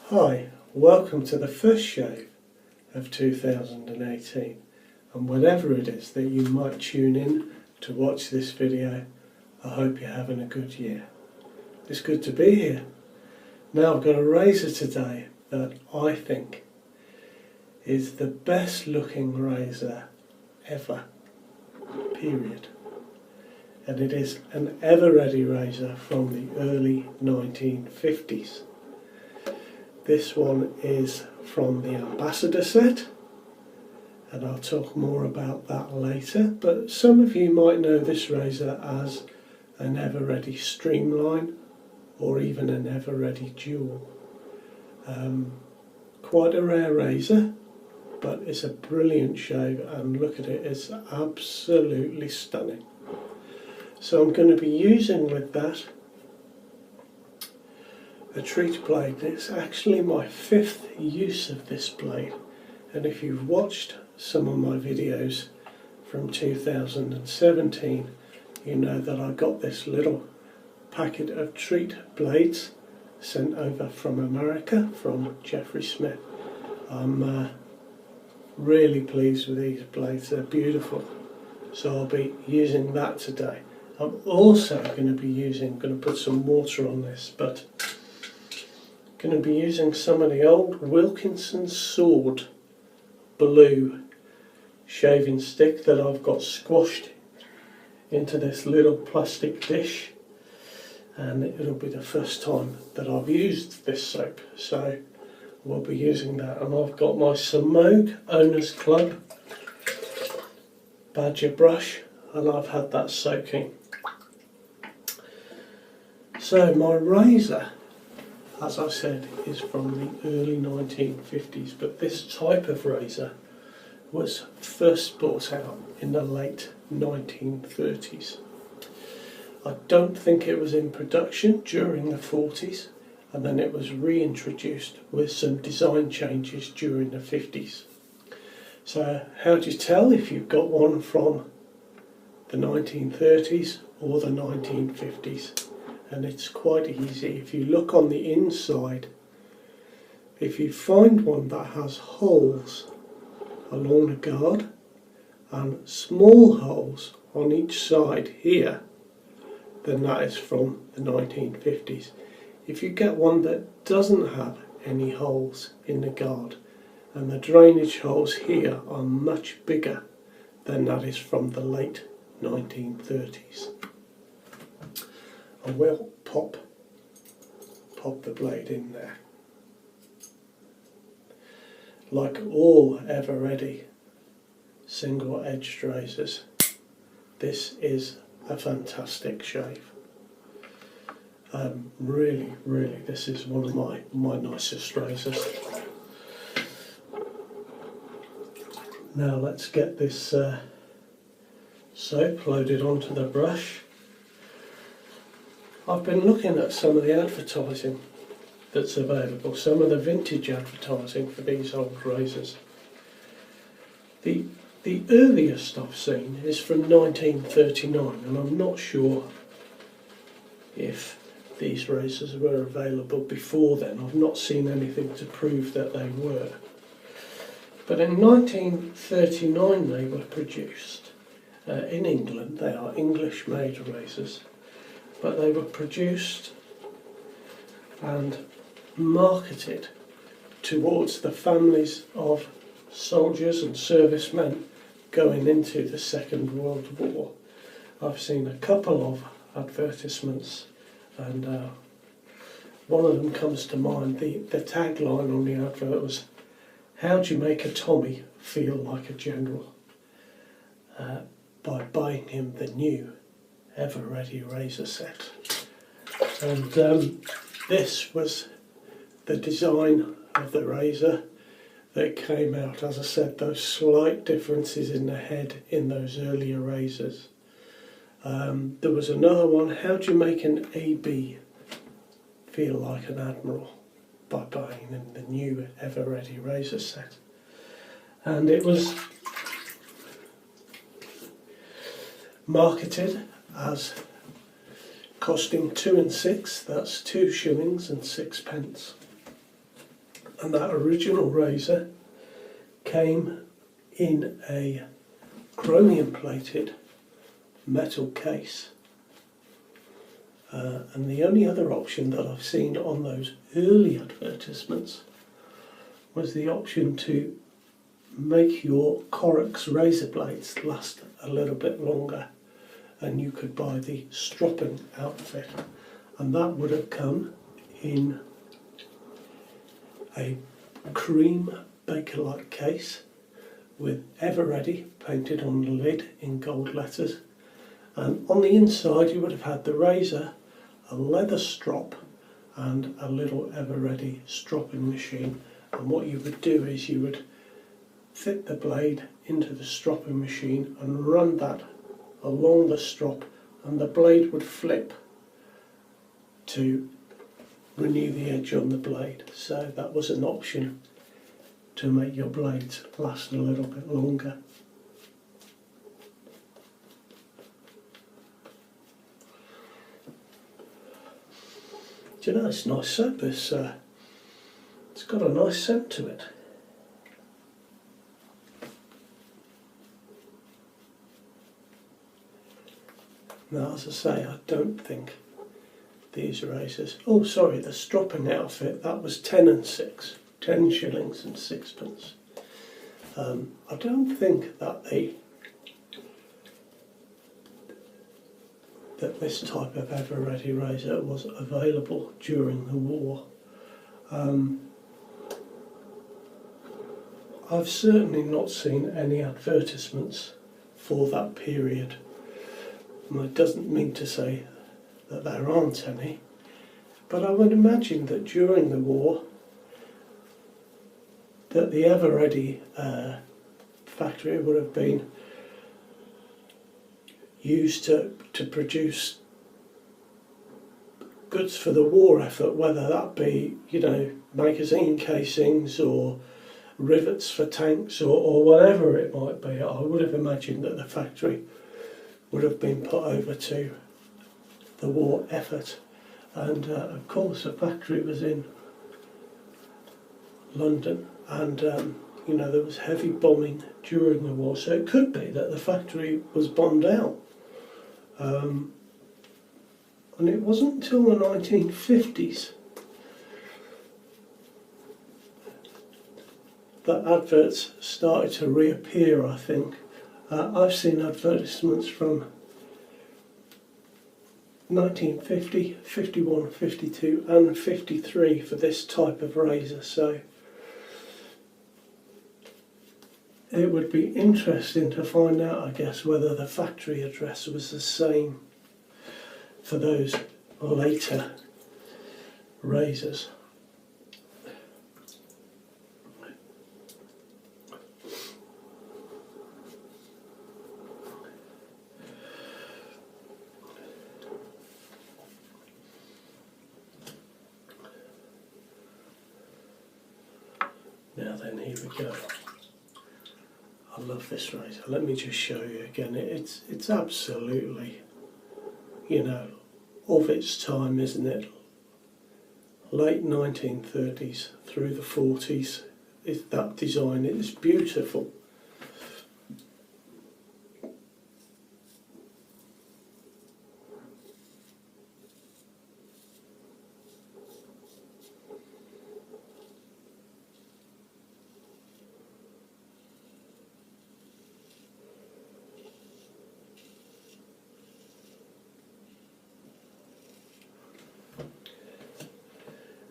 Hi, welcome to the first shave of 2018, and whenever it is that you might tune in to watch this video, I hope you're having a good year. It's good to be here. Now I've got a razor today that I think is the best looking razor ever, period. And it is an ever-ready razor from the early 1950s. This one is from the Ambassador set, and I'll talk more about that later, but some of you might know this razor as an ever-ready Streamline or even an ever-ready Dual. Quite a rare razor, but it's a brilliant shave, and look at it, it's absolutely stunning. So I'm going to be using with that a treat blade. It's actually my fifth use of this blade, and if you've watched some of my videos from 2017, you know that I got this little packet of treat blades sent over from America from Jeffrey Smith. I'm really pleased with these blades, they're beautiful, so I'll be using that today. I'm also going to put some water on this, but going to be using some of the old Wilkinson Sword blue shaving stick that I've got squashed into this little plastic dish, and it'll be the first time that I've used this soap, so we'll be using that. And I've got my Semogue Owners Club badger brush, and I've had that soaking. So my razor, as I said, is from the early 1950s, but this type of razor was first brought out in the late 1930s. I don't think it was in production during the 40s, and then it was reintroduced with some design changes during the 50s. So how do you tell if you've got one from the 1930s or the 1950s? And it's quite easy. If you look on the inside, if you find one that has holes along the guard and small holes on each side here, then that is from the 1950s. If you get one that doesn't have any holes in the guard and the drainage holes here are much bigger, then that is from the late 1930s. I will pop the blade in there. Like all ever-ready single-edged razors, this is a fantastic shave. Really, this is one of my nicest razors. Now let's get this soap loaded onto the brush. I've been looking at some of the advertising that's available, some of the vintage advertising for these old razors. The earliest I've seen is from 1939, and I'm not sure if these razors were available before then. I've not seen anything to prove that they were. But in 1939 they were produced in England. They are English-made razors, but they were produced and marketed towards the families of soldiers and servicemen going into the Second World War. I've seen a couple of advertisements, and one of them comes to mind. The tagline on the advert was, "How do you make a Tommy feel like a general?" By buying him the new ever-ready razor set. And this was the design of the razor that came out. As I said, those slight differences in the head in those earlier razors. There was another one, "How do you make an AB feel like an admiral?" by buying him the new ever-ready razor set. And it was marketed as costing 2 and 6, that's 2 shillings and 6 pence. And that original razor came in a chromium plated metal case. And the only other option that I've seen on those early advertisements was the option to make your Corex razor blades last a little bit longer, and you could buy the stropping outfit, and that would have come in a cream Bakelite case with Ever Ready painted on the lid in gold letters, and on the inside you would have had the razor, a leather strop and a little Ever Ready stropping machine. And what you would do is you would fit the blade into the stropping machine and run that along the strop, and the blade would flip to renew the edge on the blade. So that was an option to make your blades last a little bit longer. Do you know, it's nice soap. It's got a nice scent to it. Now, as I say, I don't think these razors... Oh, sorry, the stropping outfit, that was 10 and 6. 10 shillings and sixpence. I don't think that this type of Ever Ready razor was available during the war. I've certainly not seen any advertisements for that period. And that doesn't mean to say that there aren't any, but I would imagine that during the war that the Ever Ready factory would have been used to produce goods for the war effort, whether that be, you know, magazine casings or rivets for tanks or whatever it might be. I would have imagined that the factory would have been put over to the war effort. And of course the factory was in London, and you know, there was heavy bombing during the war, so it could be that the factory was bombed out. And it wasn't until the 1950s that adverts started to reappear, I think. I've seen advertisements from 1950, 51, 52 and 53 for this type of razor, so it would be interesting to find out, I guess, whether the factory address was the same for those later razors. Now then, here we go. I love this razor. Let me just show you again. It's absolutely, you know, of its time, isn't it? Late 1930s through the 40s. That design is beautiful.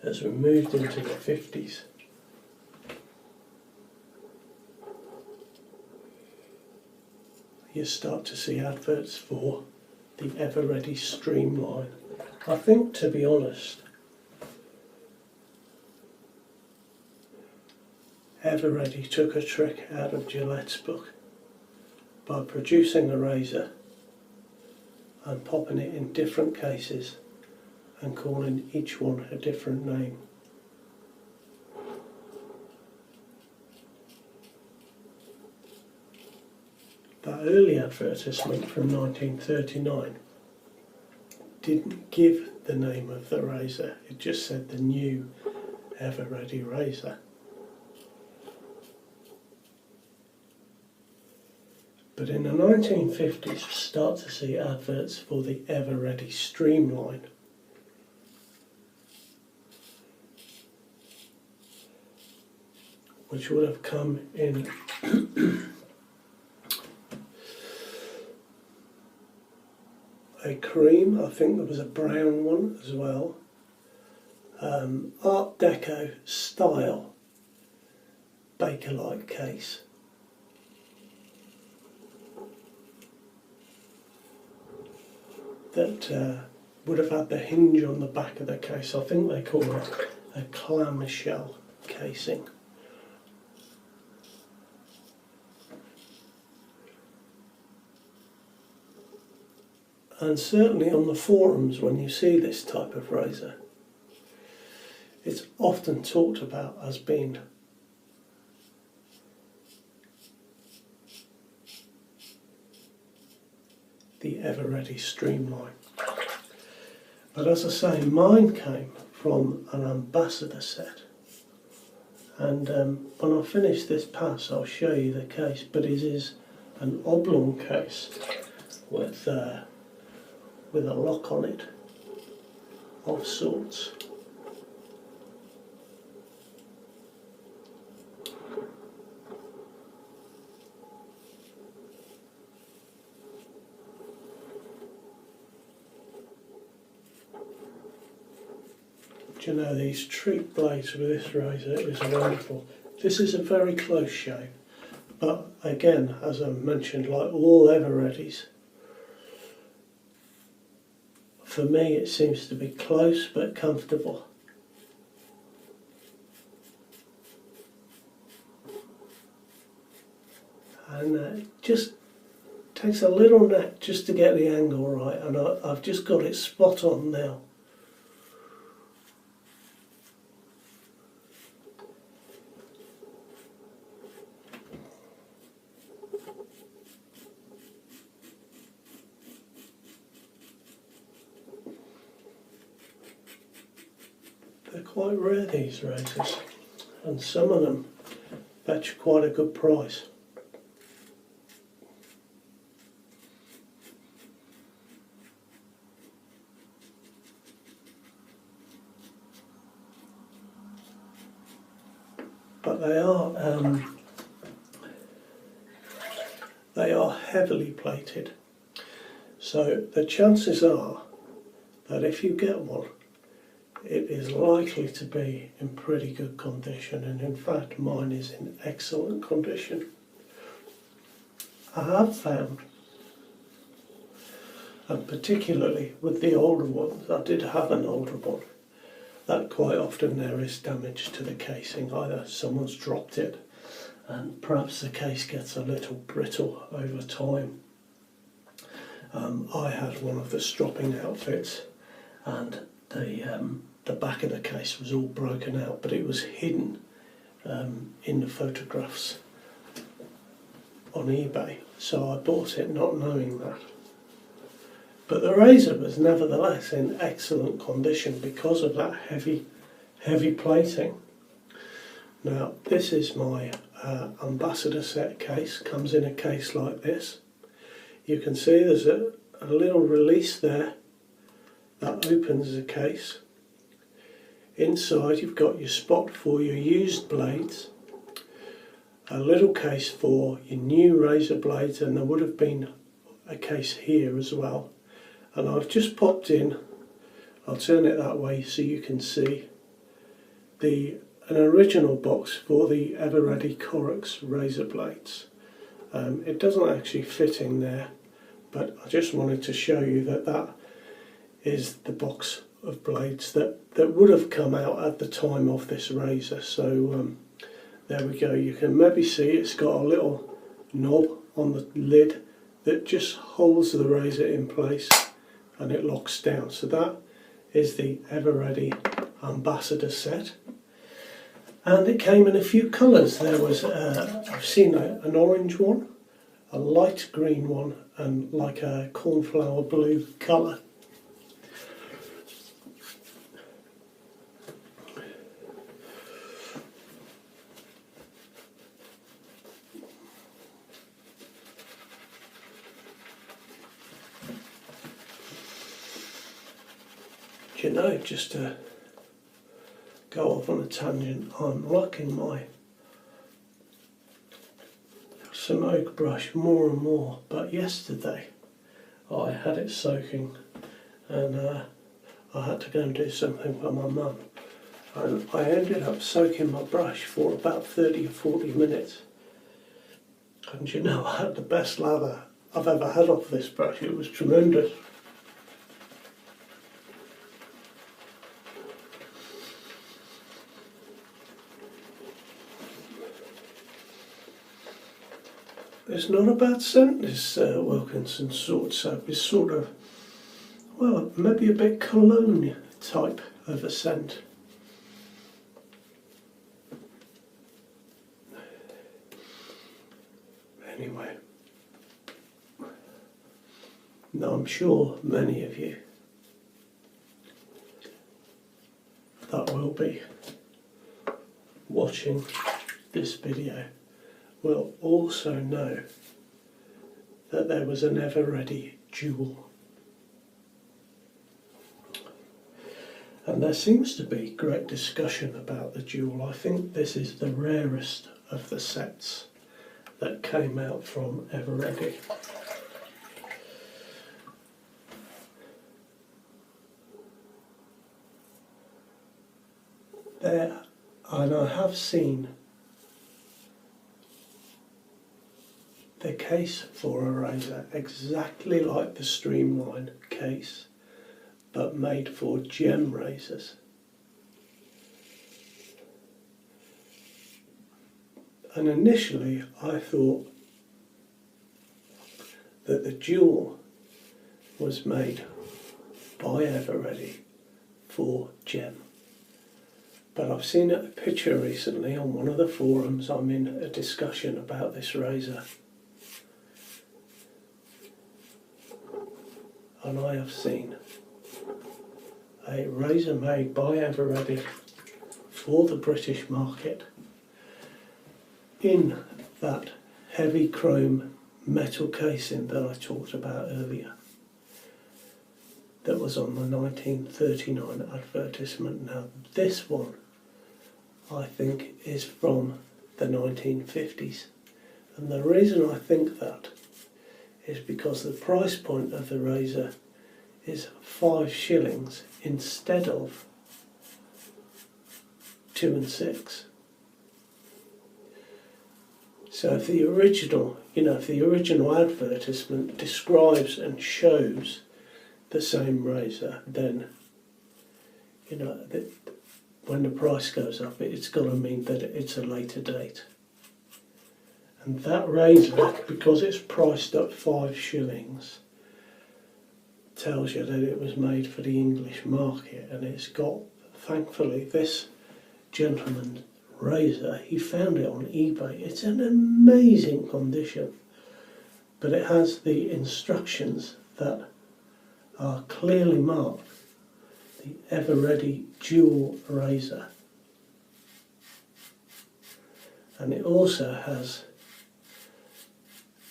As we moved into the 50s, you start to see adverts for the Ever Ready Streamline. I think, to be honest, Ever Ready took a trick out of Gillette's book by producing a razor and popping it in different cases and calling each one a different name. That early advertisement from 1939 didn't give the name of the razor, it just said the new Ever Ready razor. But in the 1950s you start to see adverts for the Ever Ready Streamline. Which would have come in a cream, I think there was a brown one as well, Art Deco style Bakelite case. That would have had the hinge on the back of the case. I think they call it a clamshell casing. And certainly on the forums, when you see this type of razor, it's often talked about as being the Ever Ready Streamline. But as I say, mine came from an ambassador set. And when I finish this pass, I'll show you the case. But it is an oblong case with a lock on it of sorts. Do you know, these treat blades with this razor is wonderful. This is a very close shave, but again, as I mentioned, like all Ever Readies, for me it seems to be close but comfortable. And it just takes a little knack just to get the angle right, and I've just got it spot on now. They're quite rare, these razors, and some of them fetch quite a good price. But they are heavily plated, so the chances are that if you get one, it is likely to be in pretty good condition, and in fact mine is in excellent condition. I have found, and particularly with the older ones, I did have an older one, that quite often there is damage to the casing. Either someone's dropped it and perhaps the case gets a little brittle over time. I had one of the stropping outfits and the back of the case was all broken out, but it was hidden in the photographs on eBay, so I bought it not knowing that. But the razor was nevertheless in excellent condition because of that heavy plating. Now this is my ambassador set case, comes in a case like this. You can see there's a little release there that opens the case. Inside you've got your spot for your used blades, a little case for your new razor blades, and there would have been a case here as well. And I've just popped in, I'll turn it that way so you can see, an original box for the Ever Ready Corex razor blades. It doesn't actually fit in there, but I just wanted to show you that that is the box of blades that would have come out at the time of this razor. So there we go, you can maybe see it's got a little knob on the lid that just holds the razor in place and it locks down. So that is the Ever Ready Ambassador set, and it came in a few colours. There was I've seen an orange one, a light green one, and like a cornflower blue colour. you know, just to go off on a tangent, I'm liking my Semogue brush more and more, but yesterday I had it soaking and I had to go and do something for my mum, and I ended up soaking my brush for about 30 or 40 minutes, and you know, I had the best lather I've ever had off this brush. It was tremendous. It's not a bad scent, this Wilkinson sword soap. It's sort of, well, maybe a bit cologne type of a scent. Anyway, now I'm sure many of you that will be watching this video will also know that there was an ever-ready jewel. And there seems to be great discussion about the jewel. I think this is the rarest of the sets that came out from ever-ready. There, and I have seen the case for a razor exactly like the Streamline case, but made for gem razors. And initially I thought that the jewel was made by ever-ready for gem. But I've seen a picture recently on one of the forums. I'm in a discussion about this razor, and I have seen a razor made by ever-ready for the British market in that heavy chrome metal casing that I talked about earlier, that was on the 1939 advertisement. Now this one I think is from the 1950s, and the reason I think that is because the price point of the razor is 5 shillings instead of 2 and 6. So if the original, if the original advertisement describes and shows the same razor, then when the price goes up, it's got to mean that it's a later date. And that razor, because it's priced at 5 shillings, tells you that it was made for the English market, and it's got, thankfully, this gentleman's razor, he found it on eBay. It's in amazing condition, but it has the instructions that are clearly marked, the ever-ready dual razor. And it also has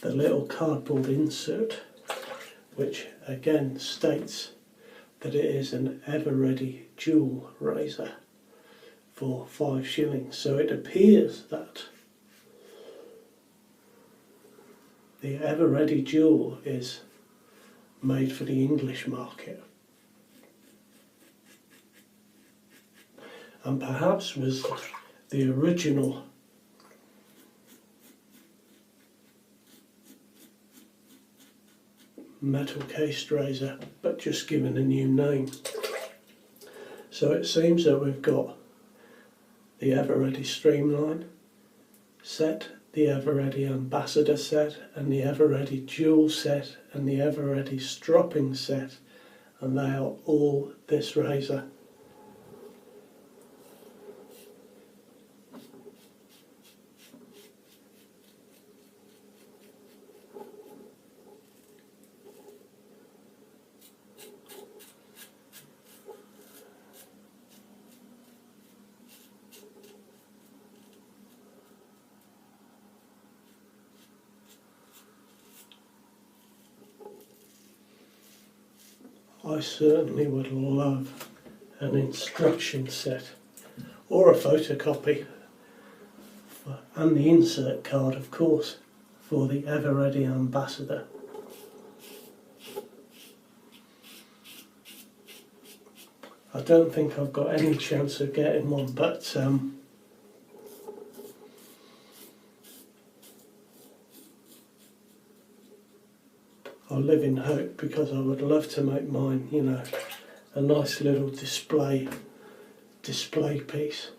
the little cardboard insert, which again states that it is an ever-ready dual razor for 5 shillings. So it appears that the ever-ready dual is made for the English market, and perhaps was the original metal cased razor, but just given a new name. So it seems that we've got the ever-ready Streamline set, the ever-ready Ambassador set, and the ever-ready Dual set, and the ever-ready Stropping set, and they are all this razor. I certainly would love an instruction set or a photocopy and the insert card, of course, for the Ever Ready Ambassador. I don't think I've got any chance of getting one, but I'll live in hope, because I would love to make mine, you know, a nice little display piece.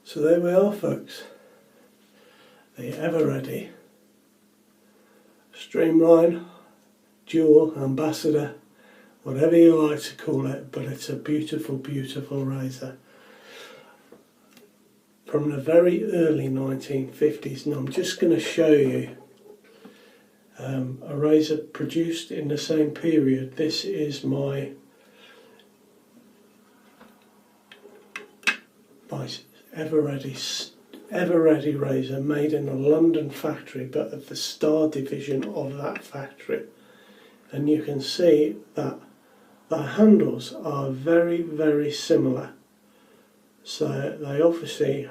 So there we are, folks, the Ever Ready Streamline Dual Ambassador, whatever you like to call it, but it's a beautiful, beautiful razor from the very early 1950s. And I'm just going to show you a razor produced in the same period. This is my Ever Ready razor, made in a London factory, but of the Star division of that factory. And you can see that the handles are very, very similar. So they obviously,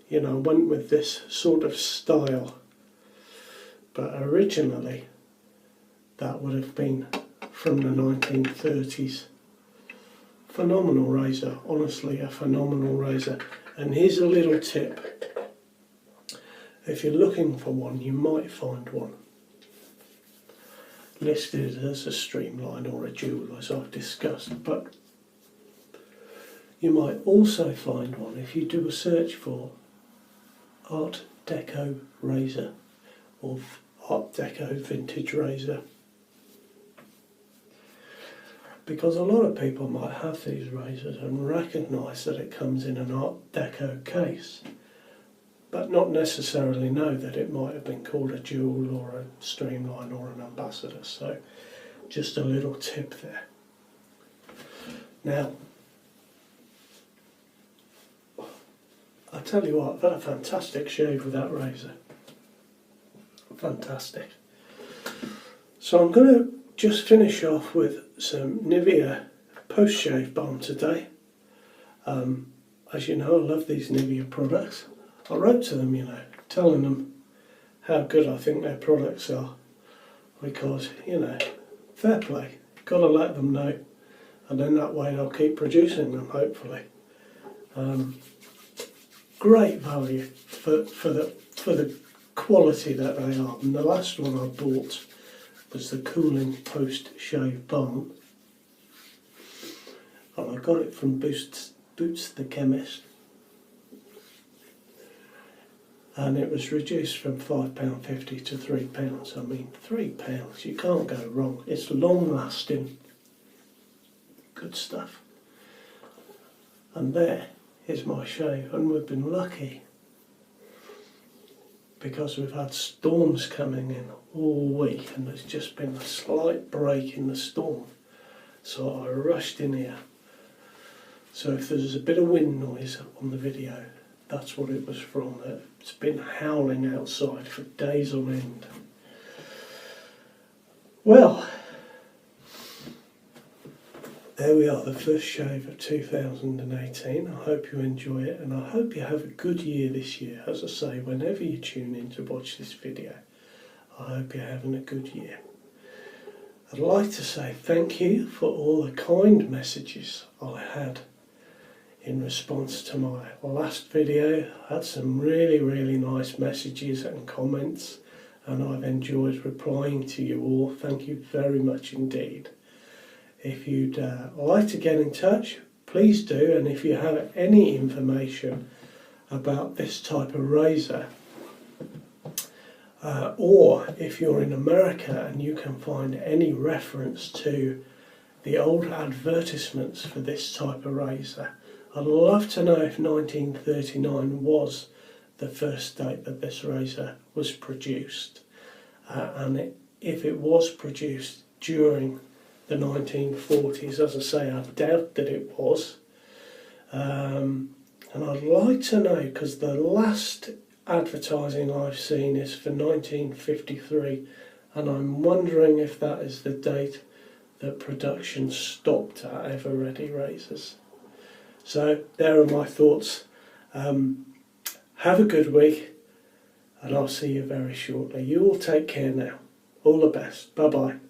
you know, went with this sort of style. But originally, that would have been from the 1930s. Phenomenal razor, honestly a phenomenal razor. And here's a little tip. If you're looking for one, you might find one listed as a Streamline or a Dual, as I've discussed, but you might also find one if you do a search for Art Deco razor or Art Deco vintage razor. Because a lot of people might have these razors and recognise that it comes in an Art Deco case, but not necessarily know that it might have been called a Dual or a Streamline or an Ambassador. So just a little tip there. Now, I tell you what, I've had a fantastic shave with that razor. Fantastic. So I'm going to just finish off with some Nivea post-shave balm today. As you know, I love these Nivea products. I wrote to them, you know, telling them how good I think their products are, because, you know, fair play, got to let them know, and then that way they'll keep producing them, hopefully. Great value for the quality that they are. And the last one I bought was the Cooling Post Shave Balm, and I got it from Boots the Chemist, and it was reduced from £5.50 to £3. I mean, £3, you can't go wrong. It's long lasting, good stuff. And there is my shave, and we've been lucky because we've had storms coming in all week, and there's just been a slight break in the storm, so I rushed in here. So if there's a bit of wind noise on the video, that's what it was from. It's been howling outside for days on end. Well, there we are, the first shave of 2018. I hope you enjoy it, and I hope you have a good year this year. As I say, whenever you tune in to watch this video, I hope you're having a good year. I'd like to say thank you for all the kind messages I had in response to my last video. I had some really, really nice messages and comments, and I've enjoyed replying to you all. Thank you very much indeed. If you'd like to get in touch, please do, and if you have any information about this type of razor, or if you're in America and you can find any reference to the old advertisements for this type of razor. I'd love to know if 1939 was the first date that this razor was produced, if it was produced during the 1940s. As I say, I doubt that it was, and I'd like to know, because the last advertising I've seen is for 1953, and I'm wondering if that is the date that production stopped at Ever Ready razors. So there are my thoughts. Have a good week, and I'll see you very shortly. You all take care now. All the best. Bye bye.